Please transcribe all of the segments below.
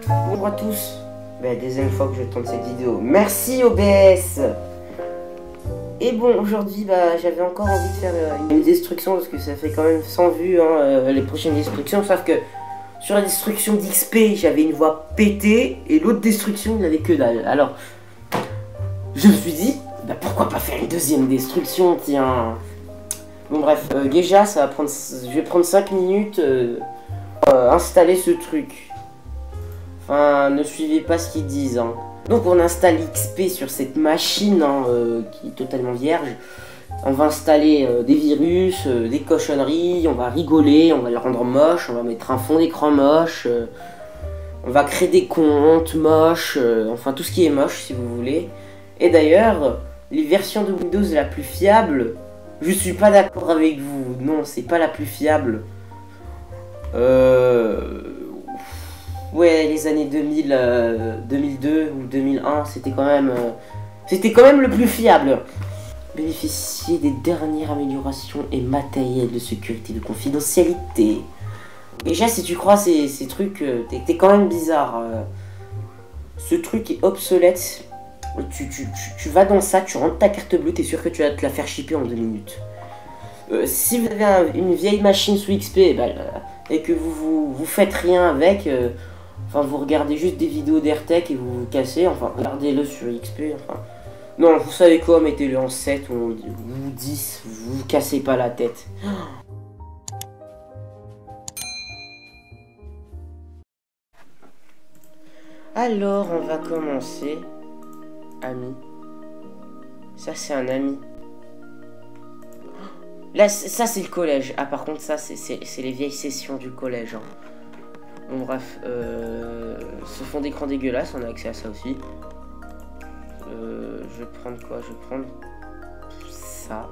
Bonjour à tous. Deuxième fois que je tourne cette vidéo. Merci OBS. Et bon, aujourd'hui, j'avais encore envie de faire une destruction parce que ça fait quand même 100 vues les prochaines destructions. Sauf que sur la destruction d'XP, j'avais une voix pétée et l'autre destruction, il n'avait que dalle. Alors, je me suis dit, pourquoi pas faire une deuxième destruction, tiens. Bon bref, déjà, je vais prendre 5 minutes installer ce truc. Enfin, ne suivez pas ce qu'ils disent. Hein. Donc on installe XP sur cette machine qui est totalement vierge. On va installer des virus, des cochonneries, on va rigoler, on va le rendre moche, on va mettre un fond d'écran moche, on va créer des comptes moches, enfin tout ce qui est moche si vous voulez. Et d'ailleurs, les versions de Windows la plus fiable, je suis pas d'accord avec vous, non c'est pas la plus fiable. Ouais, les années 2000, 2002 ou 2001, c'était quand même le plus fiable. Bénéficier des dernières améliorations et matériels de sécurité, de confidentialité. Déjà, si tu crois ces trucs, t'es quand même bizarre. Ce truc est obsolète. Tu vas dans ça, tu rentres ta carte bleue, t'es sûr que tu vas te la faire shipper en 2 minutes. Si vous avez une vieille machine sous XP et que vous faites rien avec, enfin vous regardez juste des vidéos d'AirTech et vous vous cassez, enfin regardez-le sur XP, enfin. Non, vous savez quoi, mettez-le en 7 ou 10, vous cassez pas la tête. Alors, on va commencer. Ami. Ça, c'est un ami. Là, ça, c'est le collège. Ah, par contre, ça, c'est les vieilles sessions du collège. Hein. Bon, bref. Ce fond d'écran dégueulasse, on a accès à ça aussi. Je vais prendre quoi? Je vais prendre ça.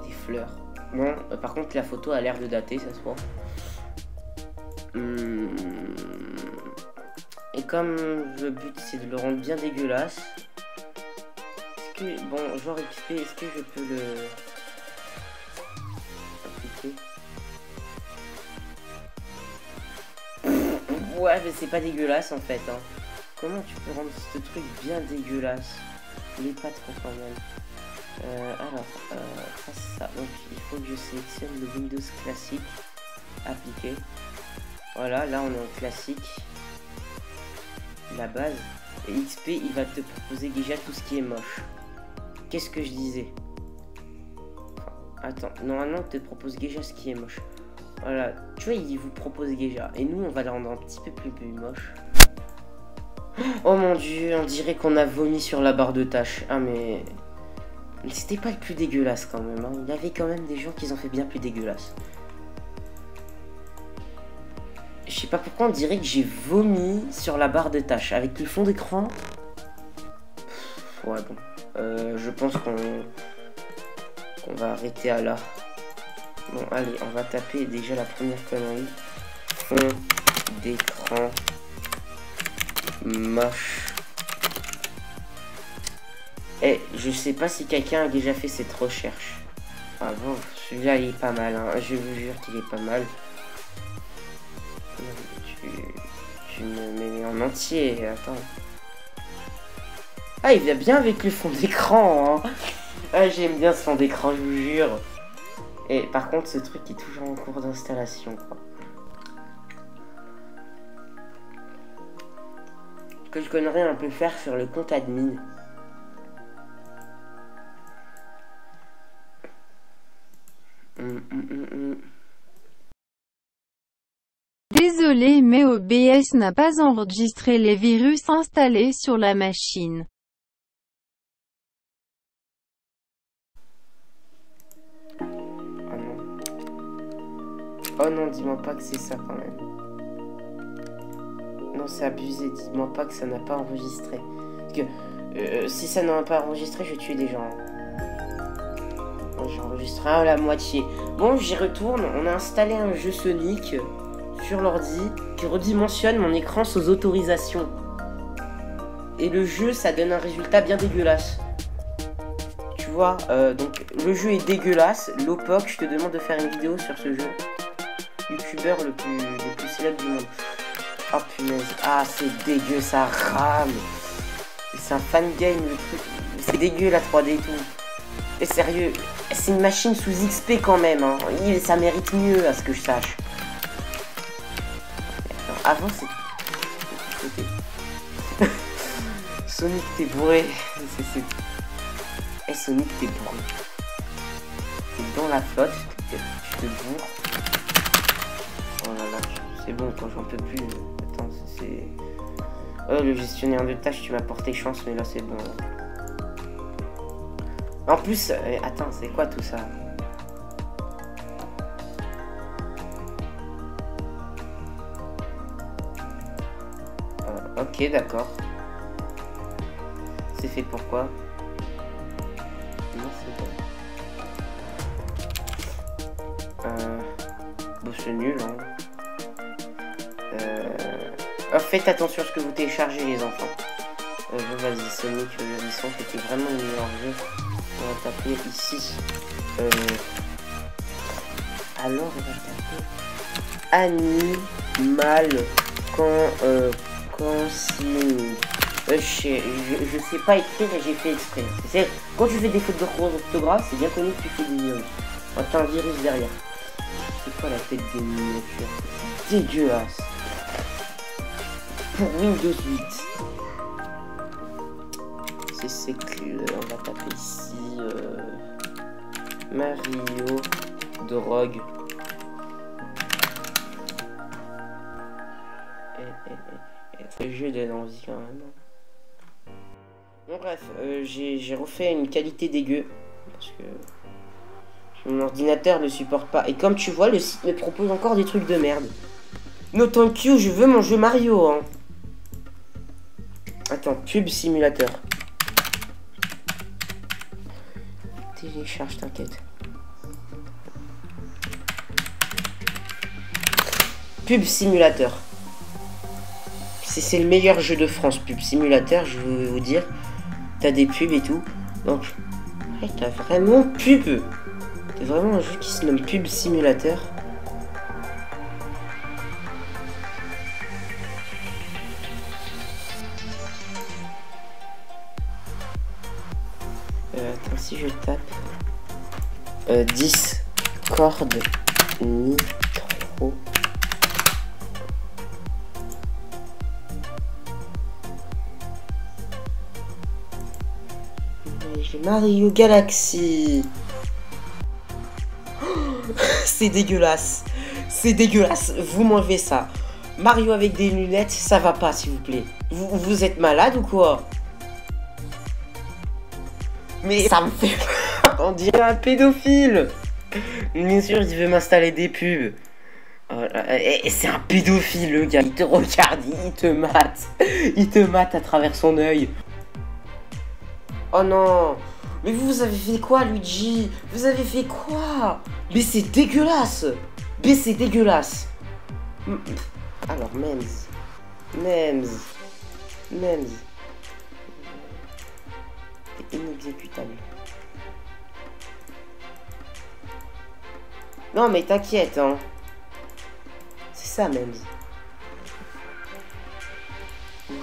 Des fleurs. Bon, par contre, la photo a l'air de dater, ça se voit. Et comme le but, c'est de le rendre bien dégueulasse. Est-ce que... Bon, genre XP, est-ce que je peux le... appliquer? Ouais, mais c'est pas dégueulasse en fait. Hein. Comment tu peux rendre ce truc bien dégueulasse? Il est pas trop quand même. Alors, face ça. Donc, il faut que je sélectionne le Windows classique. Appliquer. Voilà, là on est en classique. La base. Et XP, il va te proposer déjà tout ce qui est moche. Qu'est-ce que je disais? Attends, normalement, il te propose déjà ce qui est moche. Voilà, tu vois, il vous propose déjà. Et nous, on va le rendre un petit peu plus moche. Oh mon dieu, on dirait qu'on a vomi sur la barre de tâches. Ah mais c'était pas le plus dégueulasse quand même. Hein. Il y avait quand même des gens qui ont fait bien plus dégueulasse. Je sais pas pourquoi on dirait que j'ai vomi sur la barre de tâches. Avec le fond d'écran. Ouais bon. Je pense qu'on va arrêter à là. Bon allez, on va taper déjà la première connerie. Fond d'écran moche. Et je sais pas si quelqu'un a déjà fait cette recherche. Ah bon, celui-là il est pas mal, hein. Je vous jure qu'il est pas mal. Tu me mets en entier, attends. Ah, il va bien avec le fond d'écran, hein. Ah, j'aime bien ce fond d'écran, je vous jure. Et par contre, ce truc est toujours en cours d'installation, quoi. Que je connaîrais un peu faire sur le compte admin. Désolé mais OBS n'a pas enregistré les virus installés sur la machine. Oh non. Oh non, dis-moi pas que c'est ça quand même. Non, c'est abusé, dis-moi pas que ça n'a pas enregistré. Parce que si ça n'a pas enregistré, je vais tuer des gens. J'ai enregistré à la moitié. Bon, j'y retourne. On a installé un jeu Sonic sur l'ordi qui redimensionne mon écran sans autorisation. Et le jeu, ça donne un résultat bien dégueulasse. Tu vois, donc le jeu est dégueulasse. Lopoc, je te demande de faire une vidéo sur ce jeu. YouTubeur le plus célèbre du monde. punaise. Ah, c'est dégueu, ça rame. C'est un fan game, le truc. C'est dégueu, la 3D et tout. Et sérieux, c'est une machine sous XP quand même. Hein. Ça mérite mieux, à ce que je sache. Avant, c'est... Sonic, t'es bourré. Eh, Sonic, t'es bourré. T'es dans la flotte, tu te bourres. Oh là là, c'est bon, quand j'en peux plus. Attends, c'est... Oh, le gestionnaire de tâches, tu m'as porté chance, mais là, c'est bon. En plus, attends, c'est quoi tout ça? Ok, d'accord. C'est fait pourquoi? Non, c'est bon. Bon, c'est nul, hein. Oh, faites attention à ce que vous téléchargez, les enfants. Bon, vas-y, Sonic, le Hérisson, c'était vraiment le meilleur jeu. On va taper ici. Alors, on va taper Animal consigne. Je sais pas écrire et j'ai fait exprès. Quand tu fais des fautes d'orthographe, c'est bien connu que tu fais des virus. Oh, t'as un virus derrière. C'est quoi la tête des miniatures? Dégueulasse. Pour Windows 8. C'est clair, on va taper ici Mario Drogue. Le jeu donne envie quand même. Bon bref, j'ai refait une qualité dégueu parce que mon ordinateur ne supporte pas. Et comme tu vois, le site me propose encore des trucs de merde. No thank you, je veux mon jeu Mario. Hein. Attends, pub simulateur. Télécharge, t'inquiète. Pub simulateur. C'est le meilleur jeu de France, pub simulateur, je vais vous dire. T'as des pubs et tout. Donc, ouais, t'as vraiment pub. T'as vraiment un jeu qui se nomme pub simulateur. Attends, si je tape Discord Nitro. J'ai Mario Galaxy. C'est dégueulasse. C'est dégueulasse. Vous m'enlevez ça. Mario avec des lunettes, ça va pas, s'il vous plaît. Vous êtes malade ou quoi? Mais ça me fait... On dirait un pédophile. Bien sûr, il veut m'installer des pubs. Oh et c'est un pédophile, le gars. Il te regarde, il te mate. Il te mate à travers son œil. Oh non. Mais vous avez fait quoi, Luigi? Vous avez fait quoi? Mais c'est dégueulasse. Mais c'est dégueulasse. Alors, Mems. C'est inexécutable. Non, mais t'inquiète, hein. C'est ça, Mems. Oui.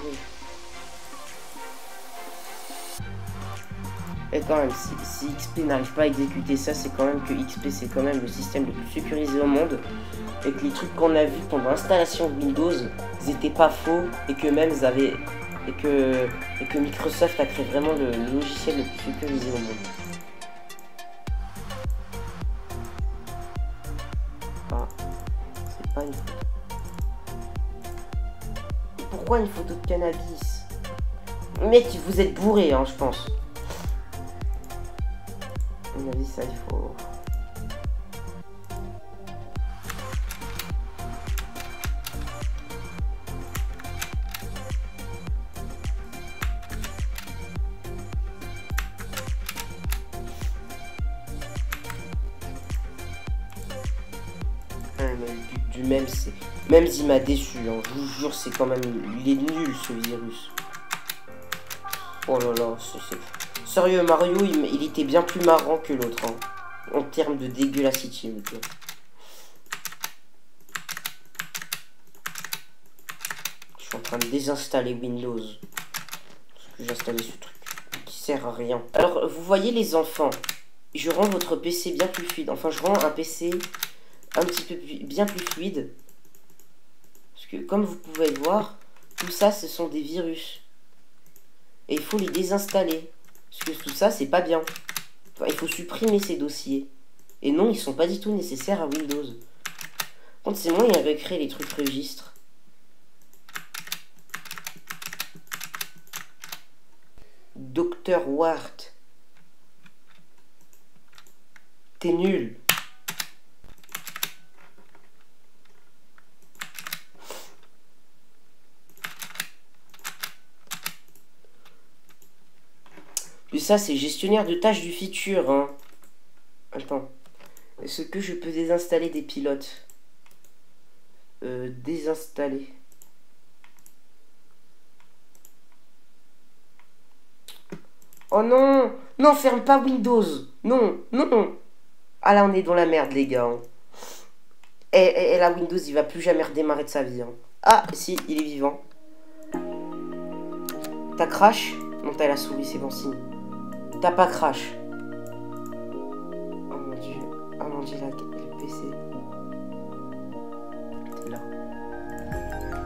Et quand même, si XP n'arrive pas à exécuter ça, c'est quand même que XP c'est quand même le système le plus sécurisé au monde. Et que les trucs qu'on a vus pendant l'installation de Windows, ils étaient pas faux. Et que même ils avaient. Et que Microsoft a créé vraiment le logiciel le plus sécurisé au monde. Ah, c'est pas une photo. Et pourquoi une photo de cannabis? Mec, vous êtes bourré, hein, je pense. À mon avis, ça, il faut... Du même, c'est... Même s'il m'a déçu, hein, je vous jure, c'est quand même... Il est nul, ce virus. Oh là là, c'est... Sérieux, Mario, il était bien plus marrant que l'autre, hein, en termes de dégueulassité. suis en train de désinstaller Windows. Parce que j'ai installé ce truc qui sert à rien. Alors, vous voyez les enfants. Je rends votre PC bien plus fluide. Enfin, je rends un PC un petit peu bien plus fluide. Parce que, comme vous pouvez le voir, tout ça, ce sont des virus. Et il faut les désinstaller. Parce que tout ça, c'est pas bien. Enfin, il faut supprimer ces dossiers. Et non, ils sont pas du tout nécessaires à Windows. Par contre, c'est moi qui avais créé les trucs registres. Dr. Ward. T'es nul. Puis ça, c'est gestionnaire de tâches du futur, hein. Attends. Est-ce que je peux désinstaller des pilotes? Désinstaller. Oh non! Non, ferme pas Windows! Non, non! Ah là, on est dans la merde, les gars. Hein. Et là, Windows, il va plus jamais redémarrer de sa vie. Hein. Ah, si, il est vivant. T'as crash? Non, t'as la souris, c'est bon signe. T'as pas crash. Oh mon dieu. Oh mon dieu, le PC. T'es là.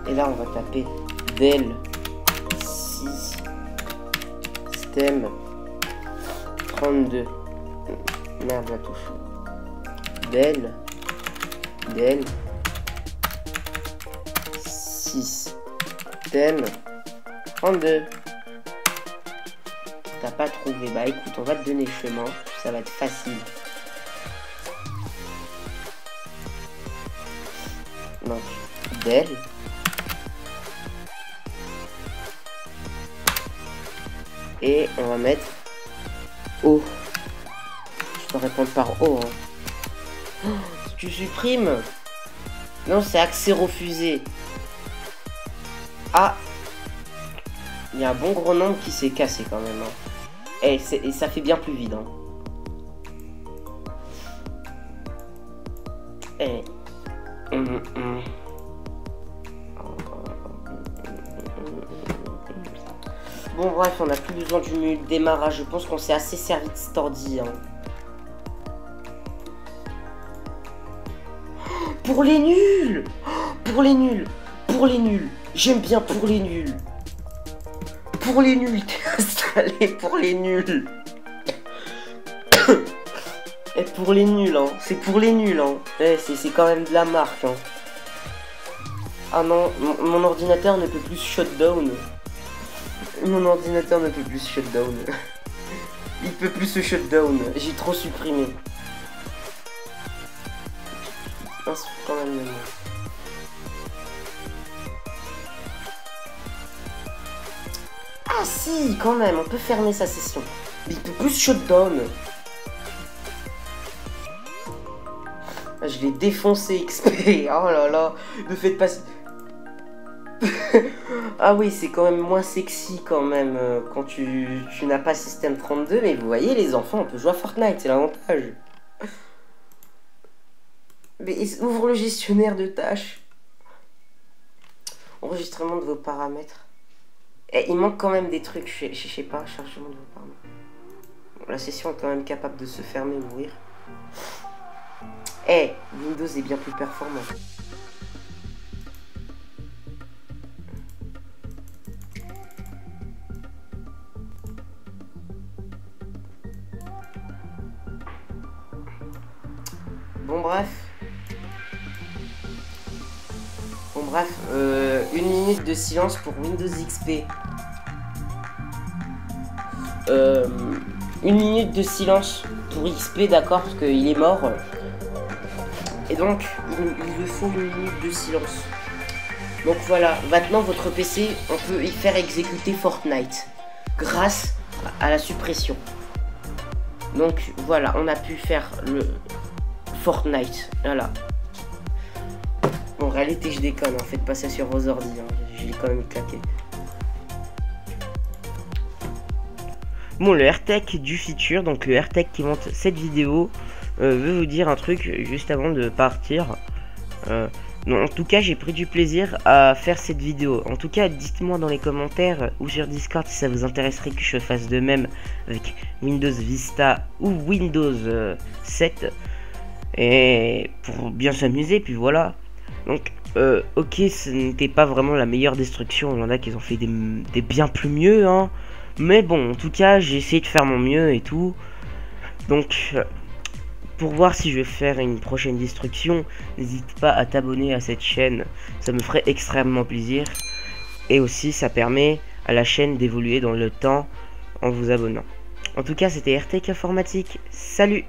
Et là, on va taper Dell 6 System 32. Merde, la touche. Dell 6 System 32. T'as pas trouvé? Bah écoute, on va te donner le chemin. Ça va être facile. Donc, Dell. Et on va mettre O. Je peux répondre par O. Hein. Oh, tu supprimes? Non, c'est accès refusé. Ah! Il y a un bon gros nombre qui s'est cassé quand même. Hein. Et ça fait bien plus vide. Hein. Et... Bon bref, on n'a plus besoin du menu de démarrage. Je pense qu'on s'est assez servi de cet ordi. Hein. Pour les nuls! Pour les nuls! Pour les nuls! J'aime bien pour les nuls! Pour les nuls, t'es installé pour les nuls. Et pour les nuls, hein. C'est pour les nuls, hein. Eh, c'est quand même de la marque, hein. Ah non, mon ordinateur ne peut plus shutdown. Mon ordinateur ne peut plus shutdown. Il peut plus se shutdown. J'ai trop supprimé. Quand même. Ah si, quand même, on peut fermer sa session. Mais il peut plus shutdown. Ah, je l'ai défoncé XP. Oh là là, ne faites pas... Ah oui, c'est quand même moins sexy quand même quand tu n'as pas System 32. Mais vous voyez, les enfants, on peut jouer à Fortnite, c'est l'avantage. Mais ouvre le gestionnaire de tâches. Enregistrement de vos paramètres. Et il manque quand même des trucs, je sais pas, chargement de vos paramètres. Bon, la session est quand même capable de se fermer ou ouvrir. Eh, Windows est bien plus performant. Bon bref. Bon bref, 1 minute de silence pour Windows XP. 1 minute de silence pour XP, d'accord, parce qu'il est mort. Et donc, il lui faut 1 minute de silence. Donc voilà, maintenant votre PC, on peut y faire exécuter Fortnite. Grâce à la suppression. Donc voilà, on a pu faire le Fortnite. Voilà. Bon, en réalité, je déconne, hein. Faites pas ça sur vos ordi, hein. Je l'ai quand même claqué. Bon, le AirTech du futur, donc le AirTech qui monte cette vidéo, veut vous dire un truc juste avant de partir. Non, en tout cas, j'ai pris du plaisir à faire cette vidéo. En tout cas, dites-moi dans les commentaires ou sur Discord si ça vous intéresserait que je fasse de même avec Windows Vista ou Windows 7. Et pour bien s'amuser, puis voilà. Donc, ok, ce n'était pas vraiment la meilleure destruction. Il y en a qui ont fait des bien plus mieux, hein. Mais bon, en tout cas, j'ai essayé de faire mon mieux et tout. Donc, pour voir si je vais faire une prochaine destruction, n'hésite pas à t'abonner à cette chaîne. Ça me ferait extrêmement plaisir. Et aussi, ça permet à la chaîne d'évoluer dans le temps en vous abonnant. En tout cas, c'était RTK Informatique. Salut!